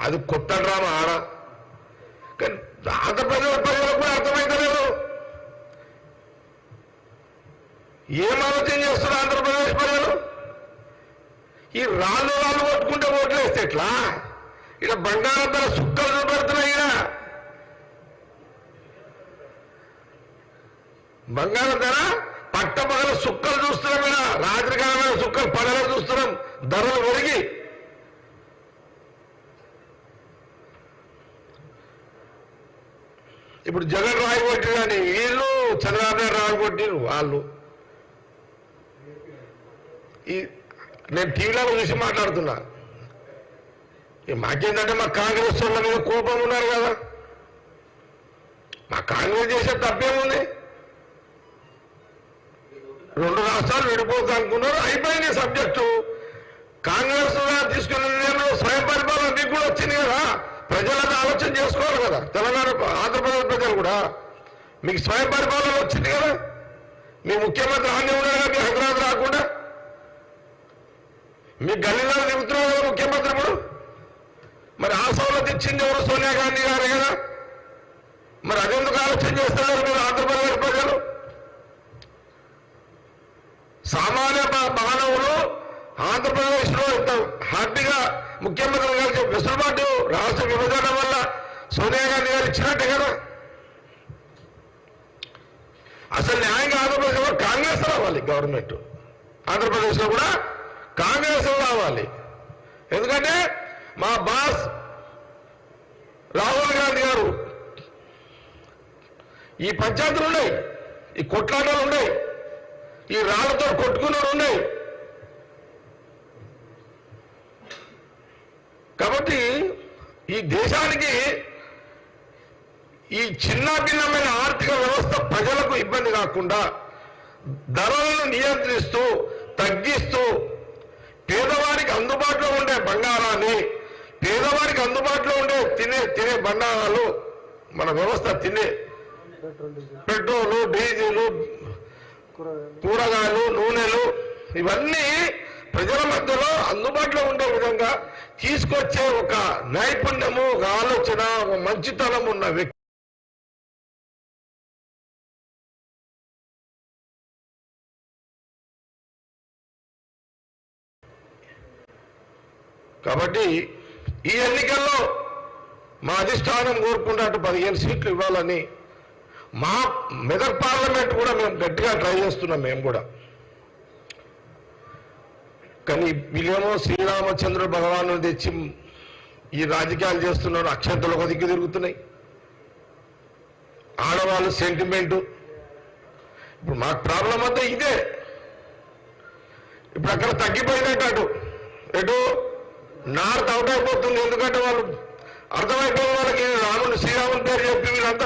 అది కొత్త డ్రామా ఆడ. కానీ ప్రజలకు కూడా అర్థమైతలేదు. ఏం ఆలోచన చేస్తున్నారు ఆంధ్రప్రదేశ్ ప్రజలు? ఈ రాళ్ళు కొట్టుకుంటే ఓట్లు వేస్తే ఎట్లా? ఇలా బంగారం ధర సుక్కలు చూపెడుతున్నాయి. ఇలా బంగారం ధర పట్టపగల సుక్కలు చూస్తున్నాం. ఇలా రాత్రికాలమైన సుక్కలు పగల చూస్తున్నాం. ధరలు ఒరిగి ఇప్పుడు జగన్ రాయగొట్టి కానీ వీళ్ళు చంద్రబాబు నాయుడు రాయగొట్టిరు వాళ్ళు. నేను టీవీలో చూసి మాట్లాడుతున్నా. మాకేంటంటే మా కాంగ్రెస్ వాళ్ళ మీద కోపం ఉన్నారు కదా. మా కాంగ్రెస్ చేసే తప్పేముంది? 2 రాష్ట్రాలు విడిపోతా అనుకున్నారు, అయిపోయింది సబ్జెక్టు. కాంగ్రెస్ తీసుకున్న నిర్ణయంలో స్వయం పరిపాలన మీకు కూడా వచ్చింది కదా. ప్రజలను ఆలోచన చేసుకోవాలి కదా. తెలంగాణ ఆంధ్రప్రదేశ్ ప్రజలు కూడా మీకు స్వయం పరిపాలన వచ్చింది కదా. మీ ముఖ్యమంత్రి ఆనే ఉన్నారు కదా, మీ హైదరాబాద్ రాకుండా. మీ గల్లీలో దిగుతున్నారు కదా ముఖ్యమంత్రి. ఇప్పుడు మరి ఆ సౌలత్ ఇచ్చింది ఎవరు? సోనియా గాంధీ గారే కదా. మరి అదెందుకు ఆలోచన చేస్తున్నారు మీరు ఆంధ్రప్రదేశ్ ప్రజలు? సామాన్య మానవులు ఆంధ్రప్రదేశ్లో ఇంత హ్యాపీగా ముఖ్యమంత్రి గారికి వెసులుబాటు రాష్ట్ర విభజన వల్ల సోనియా గాంధీ గారు ఇచ్చినట్టే కదా. అసలు న్యాయంగా ఆంధ్రప్రదేశ్లో కాంగ్రెస్ రావాలి. గవర్నమెంట్ ఆంధ్రప్రదేశ్లో కూడా కాంగ్రెస్ రావాలి. ఎందుకంటే మా బాస్ రాహుల్ గాంధీ గారు ఈ పంచాయతీలు ఉన్నాయి, ఈ కొట్లాటలు ఉన్నాయి, ఈ రాళ్లతో కొట్టుకున్నవి ఉన్నాయి. కాబట్టి ఈ దేశానికి ఈ చిన్న భిన్నమైన ఆర్థిక వ్యవస్థ ప్రజలకు ఇబ్బంది కాకుండా ధరలను నియంత్రిస్తూ తగ్గిస్తూ పేదవారికి అందుబాటులో ఉండే బంగారాన్ని, పేదవారికి అందుబాటులో ఉండే తినే బంగారాలు, మన వ్యవస్థ తినే పెట్రోలు, డీజిల్, కూరగాయలు, నూనెలు ఇవన్నీ ప్రజల మధ్యలో అందుబాటులో ఉండే విధంగా తీసుకొచ్చే ఒక నైపుణ్యము, ఒక ఆలోచన, ఒక మంచితనం ఉన్న వ్యక్తి కాబట్టి ఈ ఎన్నికల్లో మా అధిష్టానం కోరుకున్నట్టు 15 సీట్లు ఇవ్వాలని మా మెదక్ పార్లమెంట్ కూడా మేము గట్టిగా ట్రై చేస్తున్నాం. మేము కూడా. కానీ వీళ్ళేమో శ్రీరామచంద్ర భగవాను తెచ్చి ఈ రాజకీయాలు చేస్తున్నారు. అక్షంతలు ఒక దిక్కు తిరుగుతున్నాయి. ఆడవాళ్ళు సెంటిమెంటు. ఇప్పుడు మాకు ప్రాబ్లం అంతా ఇదే. ఇప్పుడు అక్కడ తగ్గిపోయినట్టు ఎటు నార్త్ అవుట్ అయిపోతుంది. ఎందుకంటే వాళ్ళు అర్థమైపోయిన వాళ్ళకి రాముడు శ్రీరాముని పేరు చెప్పి వీళ్ళంతా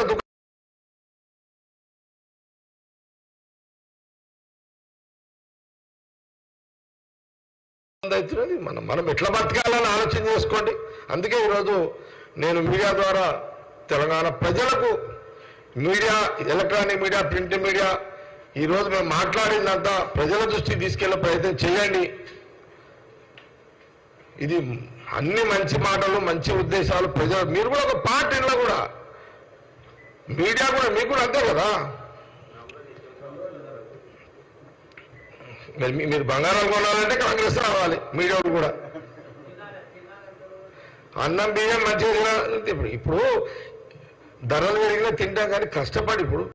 అవుతున్నది. మనం ఎట్లా బతకాలని ఆలోచన చేసుకోండి. అందుకే ఈరోజు నేను మీడియా ద్వారా తెలంగాణ ప్రజలకు, media, electronic media, print media, ఈరోజు మేము మాట్లాడిందంతా ప్రజల దృష్టికి తీసుకెళ్లే ప్రయత్నం చేయండి. ఇది అన్ని మంచి మాటలు, మంచి ఉద్దేశాలు. ప్రజలు మీరు కూడా ఒక పార్టీలో కూడా, మీడియా కూడా మీకు కూడా అంతే కదా. మీరు బంగారాలు కొనాలంటే కాంగ్రెస్ రావాలి. మీడియా కూడా అన్నం బియ్యం మంచిగా ఇప్పుడు ధరలు పెరిగినా తింటాం, కానీ కష్టపడి ఇప్పుడు